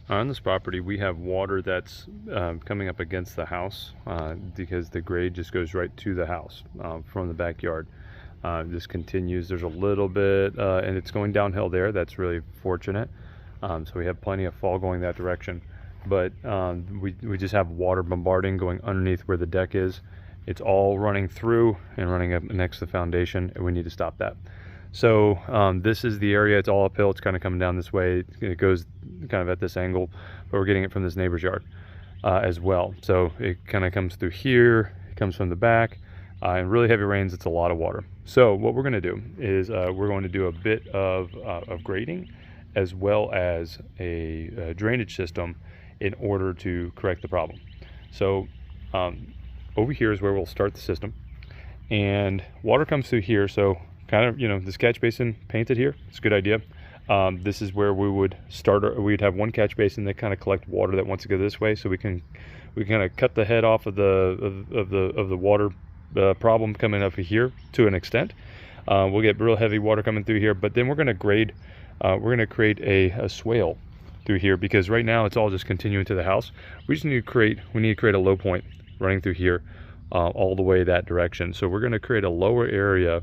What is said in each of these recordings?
On this property, we have water that's coming up against the house because the grade just goes right to the house from the backyard. This continues. There's a little bit, and it's going downhill there. That's really fortunate. So we have plenty of fall going that direction. But we just have water bombarding going underneath where the deck is. It's all running through and running up next to the foundation, and we need to stop that. So this is the area. It's all uphill. It's kind of coming down this way. It goes kind of at this angle, but we're getting it from this neighbor's yard as well. So it kind of comes through here. It comes from the back. In really heavy rains, it's a lot of water. So what we're going to do is we're going to do a bit of grading as well as a drainage system in order to correct the problem. So over here is where we'll start the system, and water comes through here. So kind of, you know, this catch basin painted here, it's a good idea. This is where we would start. We'd have one catch basin that kind of collect water that wants to go this way, so we kind of cut the head off of the water problem coming up here to an extent. We'll get real heavy water coming through here, but then we're going to grade. We're going to create a swale through here, because right now it's all just continuing to the house. We need to create a low point running through here all the way that direction. So we're going to create a lower area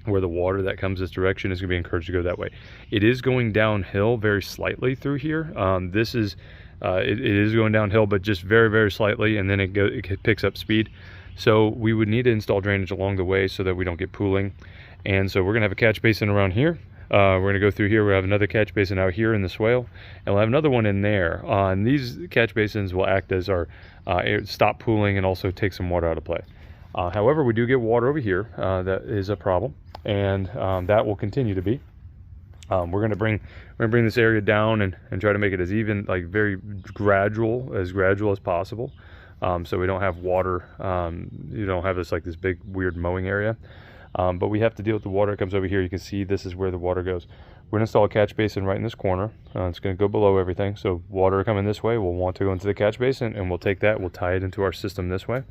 where the water that comes this direction is going to be encouraged to go that way. It is going downhill very slightly through here. This is it is going downhill, but just very, very slightly, and then it picks up speed. So we would need to install drainage along the way so that we don't get pooling. And so we're going to have a catch basin around here. We're going to go through here. We'll have another catch basin out here in the swale, and we'll have another one in there. And these catch basins will act as our stop pooling and also take some water out of play. However, we do get water over here. That is a problem, and that will continue to be. We're going to bring this area down and try to make it as even, like very gradual as possible, so we don't have water. You don't have this big weird mowing area. But we have to deal with the water that comes over here. You can see this is where the water goes. We're going to install a catch basin right in this corner. It's going to go below everything. So water coming this way will want to go into the catch basin, and we'll take that. We'll tie it into our system this way.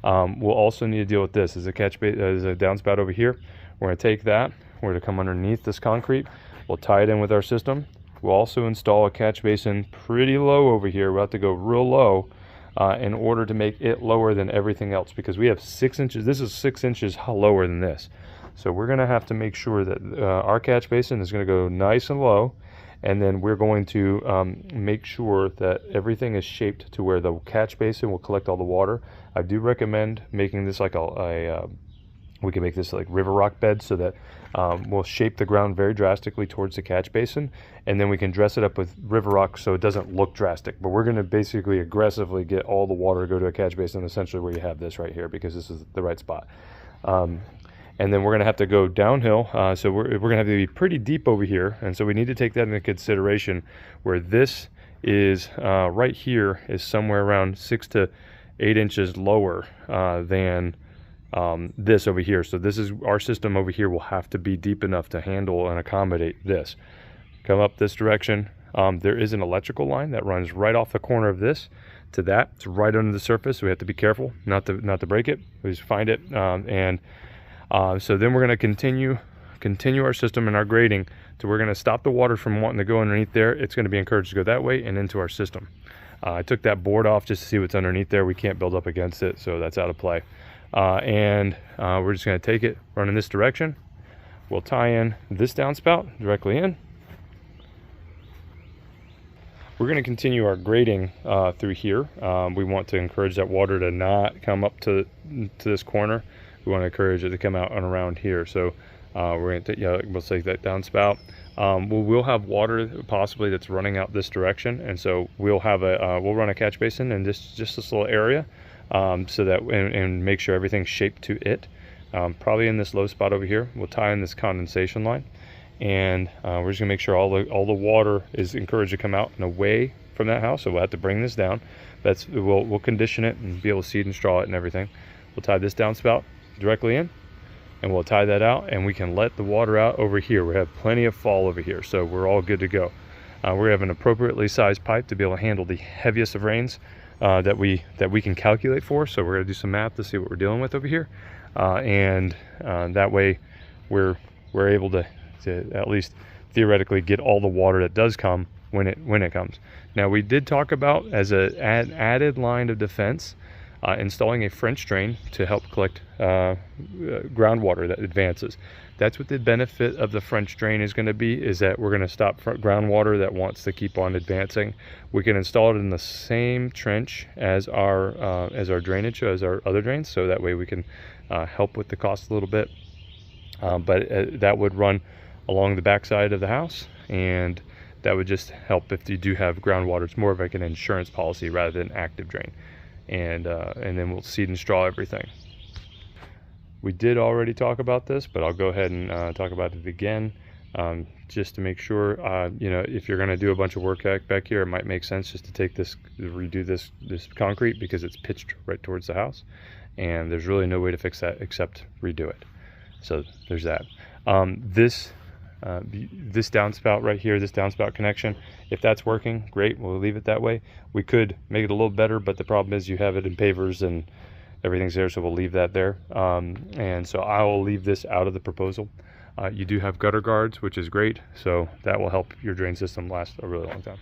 We'll also need to deal with this. There's a there's a downspout over here. We're going to take that. We're going to come underneath this concrete. We'll tie it in with our system. We'll also install a catch basin pretty low over here. We'll have to go real low in order to make it lower than everything else, because we have 6 inches. This is 6 inches lower than this. So we're going to have to make sure that our catch basin is going to go nice and low, and then we're going to make sure that everything is shaped to where the catch basin will collect all the water. I do recommend making this like we can make this like river rock bed, so that we'll shape the ground very drastically towards the catch basin, and then we can dress it up with river rock so it doesn't look drastic. But we're going to basically aggressively get all the water to go to a catch basin, essentially where you have this right here, because this is the right spot. And then we're going to have to go downhill, so we're going to have to be pretty deep over here, and so we need to take that into consideration, where this is right here is somewhere around 6 to 8 inches lower than this over here. So this is our system over here will have to be deep enough to handle and accommodate this. Come up this direction. There is an electrical line that runs right off the corner of this to that. It's right under the surface, so we have to be careful not to break it. We just find it, so then we're going to continue our system and our grading. So we're going to stop the water from wanting to go underneath there. It's going to be encouraged to go that way and into our system. I took that board off just to see what's underneath there. We can't build up against it, so that's out of play. We're just going to take it, run in this direction. We'll tie in this downspout directly in. We're going to continue our grading through here. We want to encourage that water to not come up to this corner. We want to encourage it to come out and around here. So we're going to we'll take that downspout. We'll have water possibly that's running out this direction, and so we'll have we'll run a catch basin in just this little area, so that and make sure everything's shaped to it. Probably in this low spot over here, we'll tie in this condensation line, and we're just gonna make sure all the water is encouraged to come out and away from that house. So we'll have to bring this down. We'll condition it and be able to seed and straw it and everything. We'll tie this downspout directly in, and we'll tie that out, and we can let the water out over here. We have plenty of fall over here, so we're all good to go. We have an appropriately sized pipe to be able to handle the heaviest of rains that we can calculate for. So we're going to do some math to see what we're dealing with over here, and that way we're able to at least theoretically get all the water that does come when it comes. Now, we did talk about, as an added line of defense, installing a French drain to help collect groundwater that advances. That's what the benefit of the French drain is going to be, is that we're going to stop groundwater that wants to keep on advancing. We can install it in the same trench as our drainage, as our other drains, so that way we can help with the cost a little bit. But that would run along the backside of the house, and that would just help if you do have groundwater. It's more of like an insurance policy rather than active drain. And then we'll seed and straw everything. We did already talk about this, but I'll go ahead and talk about it again, just to make sure. You know, if you're going to do a bunch of work back here, it might make sense just to take this, redo this concrete, because it's pitched right towards the house, and there's really no way to fix that except redo it. So there's that. This downspout right here, this downspout connection, if that's working, great, we'll leave it that way. We could make it a little better, but the problem is you have it in pavers and everything's there, so we'll leave that there. And so I will leave this out of the proposal. You do have gutter guards, which is great, so that will help your drain system last a really long time.